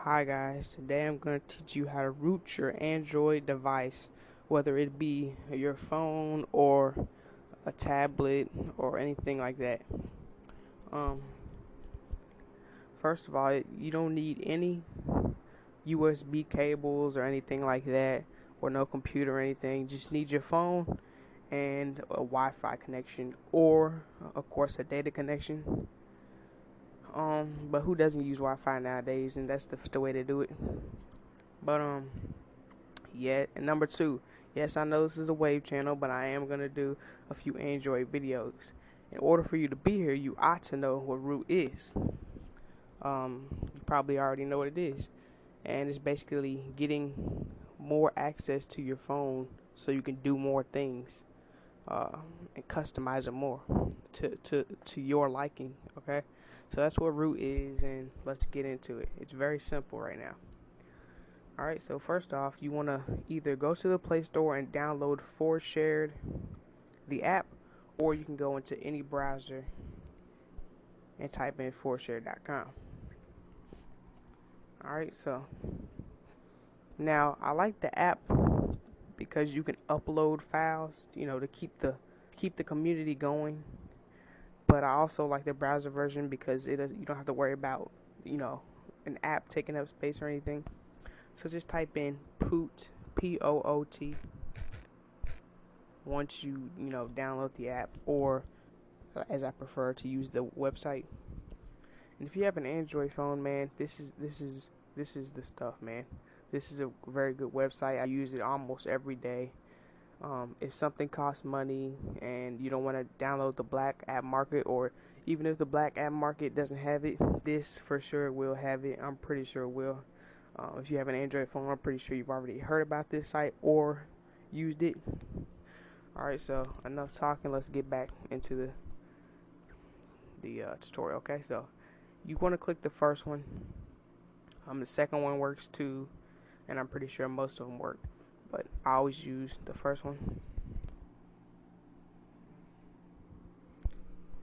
Hi guys, today I'm going to teach you how to root your Android device, whether it be your phone or a tablet or anything like that. Um, First of all, you don't need any USB cables or anything like that, or no computer or anything. You just need your phone and a Wi-Fi connection, or of course a data connection. But who doesn't use Wi-Fi nowadays? And that's the way to do it. But yeah. And number two, yes, I know this is a wave channel, but I am gonna do a few Android videos. In order for you to be here, you ought to know what root is. You probably already know what it is, and it's basically getting more access to your phone so you can do more things, and customize it more to your liking. Okay, so that's what root is, and let's get into it. It's very simple right now. Alright, so first off, you want to either go to the Play Store and download ForShared, the app, or you can go into any browser and type in forshare.com. Alright, so now I like the app because you can upload files, to keep the community going. But I also like the browser version because you don't have to worry about, an app taking up space or anything. So just type in Poot, P-O-O-T, once you download the app, or as I prefer to use the website. And if you have an Android phone, man, this is the stuff, man. This is a very good website. I use it almost every day. If something costs money and you don't want to download the black app market, or even if the black app market doesn't have it, this for sure will have it. I'm pretty sure it will. If you have an Android phone, I'm pretty sure you've already heard about this site or used it. Alright, so enough talking. Let's get back into the tutorial. Okay, so you want to click the first one. The second one works too, and I'm pretty sure most of them work, but I always use the first one.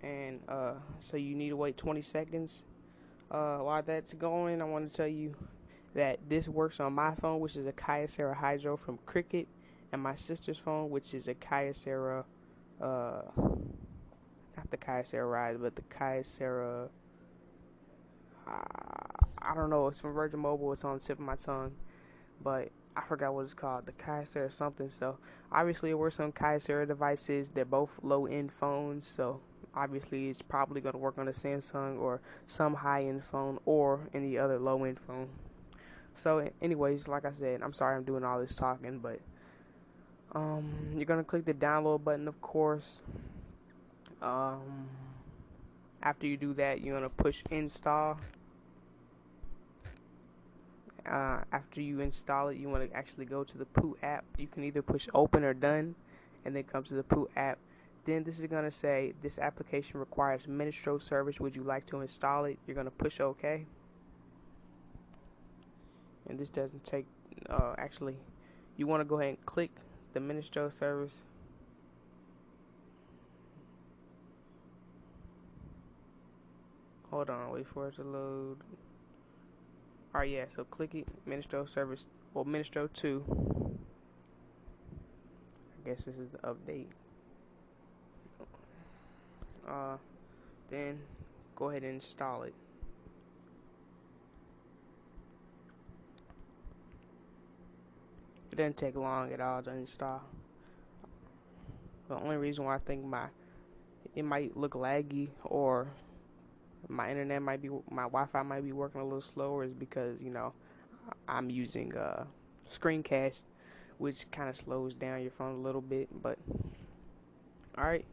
And so you need to wait 20 seconds. While that's going, I want to tell you that this works on my phone, which is a Kyocera Hydro from Cricket, and my sister's phone, which is a Kyocera, not the Kyocera Rise, but the Kyocera, I don't know, it's from Virgin Mobile. It's on the tip of my tongue, but I forgot what it's called, the Kyocera something. So obviously it works on Kyocera devices. They're both low-end phones, so obviously it's probably going to work on a Samsung or some high-end phone or any other low-end phone. So anyways, like I said, I'm sorry I'm doing all this talking, but you're gonna click the download button, of course. After you do that, you're gonna push install. After you install it, you want to actually go to the Poot app. You can either push open or done, and then come to the Poot app. Then this is gonna say this application requires Ministro service. Would you like to install it? You're gonna push OK. And this doesn't take, actually, you want to go ahead and click the Ministro service. Hold on, wait for it to load. Alright, yeah, so click it, Ministro service, well, Ministro 2. I guess this is the update. Then go ahead and install it. It doesn't take long at all to install. The only reason why I think it might look laggy, or my Wi-Fi might be working a little slower, is because I'm using screencast, which kind of slows down your phone a little bit. But alright,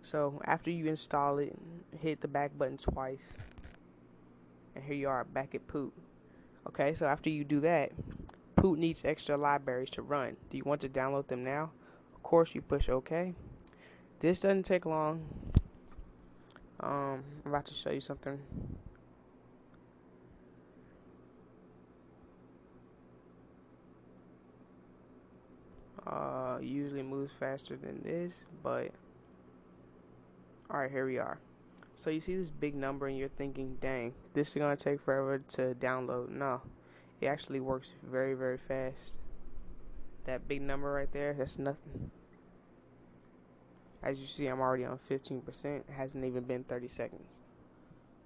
so after you install it, hit the back button twice, and here you are back at Poot. Okay, so after you do that, Poot needs extra libraries to run. Do you want to download them now? Of course, you push OK. This doesn't take long. I'm about to show you something. Usually moves faster than this, but alright, here we are. So you see this big number and you're thinking, dang, this is going to take forever to download. No, it actually works very, very fast. That big number right there, that's nothing. As you see, I'm already on 15%. It hasn't even been 30 seconds.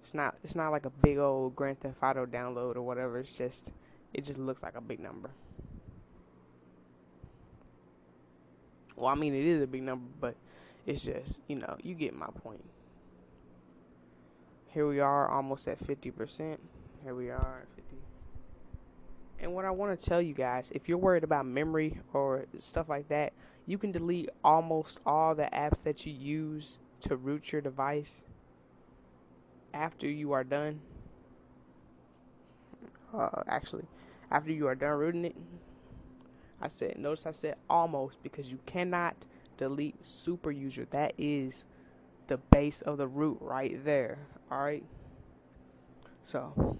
It's not like a big old Grand Theft Auto download or whatever. It just looks like a big number. Well, I mean, it is a big number, but it's just, you get my point. Here we are, almost at 50%. Here we are at 50. And what I want to tell you guys, if you're worried about memory or stuff like that, you can delete almost all the apps that you use to root your device after you are done. Actually, after you are done rooting it, notice I said almost, because you cannot delete super user. That is the base of the root right there. Alright? So,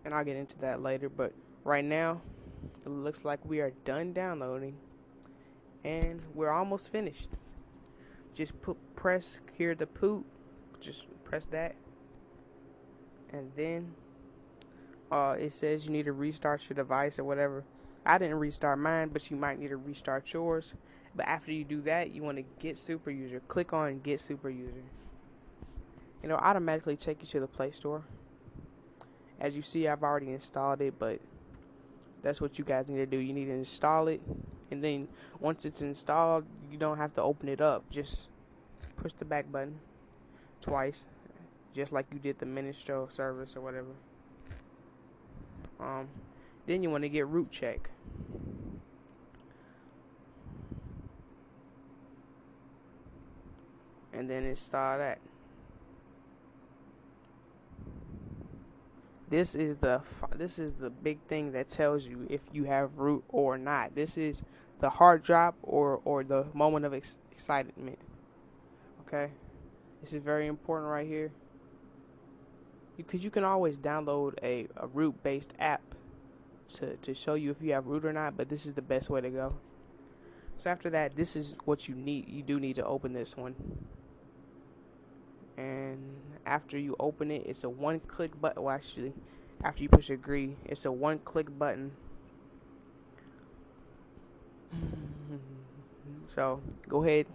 and I'll get into that later, but right now, it looks like we are done downloading, and we're almost finished. Just press here to boot, just press that, and then it says you need to restart your device or whatever. I didn't restart mine, but you might need to restart yours. But after you do that, you want to get super user. Click on get super user. It'll automatically take you to the Play Store. As you see, I've already installed it, but that's what you guys need to do. You need to install it, and then once it's installed, you don't have to open it up. Just push the back button twice, just like you did the Ministro service or whatever. Then you want to get root check. And then install that. This is the big thing that tells you if you have root or not. This is the hard drop or the moment of excitement. Okay, this is very important right here, because you can always download a root based app to show you if you have root or not, but this is the best way to go. So after that, this is what you need. You do need to open this one. And after you open it, it's a one-click button. Well, actually, after you push agree, it's a one-click button. So go ahead,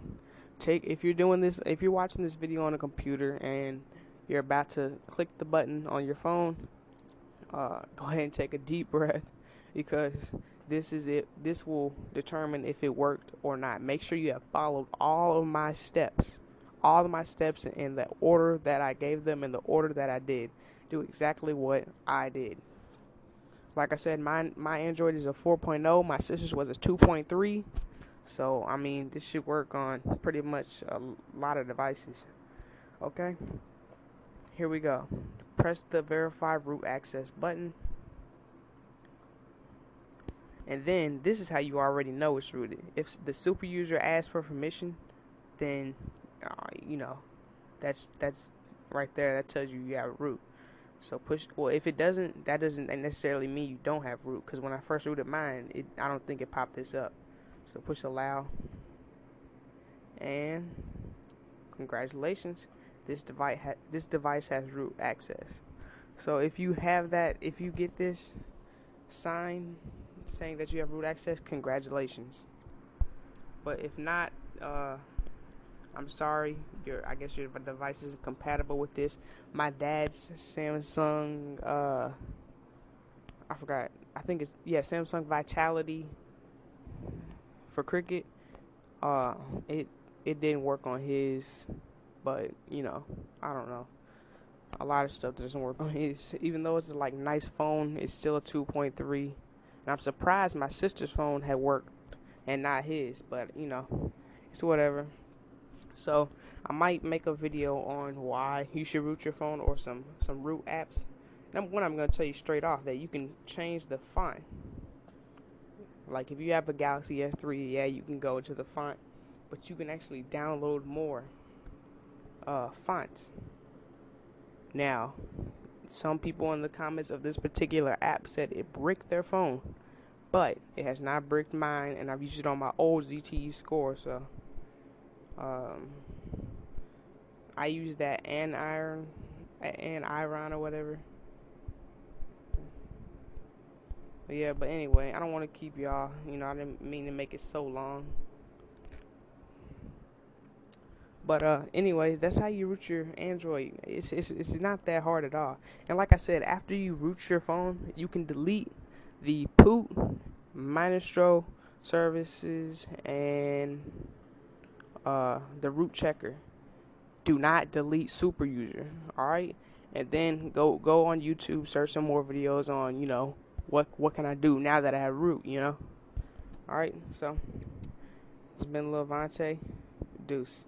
if you're doing this, if you're watching this video on a computer and you're about to click the button on your phone, go ahead and take a deep breath, because this is it. This will determine if it worked or not. Make sure you have followed all of my steps. All of my steps in the order that I gave them, in the order that I did. Do exactly what I did. Like I said, my Android is a 4.0. My sister's was a 2.3. So, I mean, this should work on pretty much a lot of devices. Okay? Here we go. Press the verify root access button. And then, this is how you already know it's rooted. If the super user asks for permission, then that's right there. That tells you have root. So push. Well, if it doesn't, that doesn't necessarily mean you don't have root. Because when I first rooted mine, I don't think it popped this up. So push allow. And congratulations, this device has root access. So if you have that, if you get this sign saying that you have root access, congratulations. But if not, I'm sorry, I guess your device isn't compatible with this. My dad's Samsung, I forgot. I think it's Samsung Vitality for Cricket. It didn't work on his, but I don't know. A lot of stuff doesn't work on his. Even though it's a nice phone, it's still a 2.3. And I'm surprised my sister's phone had worked and not his, but it's whatever. So I might make a video on why you should root your phone, or some root apps. Number one, I'm going to tell you straight off that you can change the font. Like if you have a Galaxy S3, you can go to the font, but you can actually download more fonts. Now, some people in the comments of this particular app said it bricked their phone, but it has not bricked mine, and I've used it on my old ZTE Score, so Um, I use that Iron or whatever. But yeah, but anyway, I don't want to keep y'all. I didn't mean to make it so long. But anyways, that's how you root your Android. It's not that hard at all. And like I said, after you root your phone, you can delete the Poot, Ministro services, and the root checker. Do not delete Super User. All right, and then go on YouTube, search some more videos on what can I do now that I have root. All right, so it's been Lil Vontae. Deuce.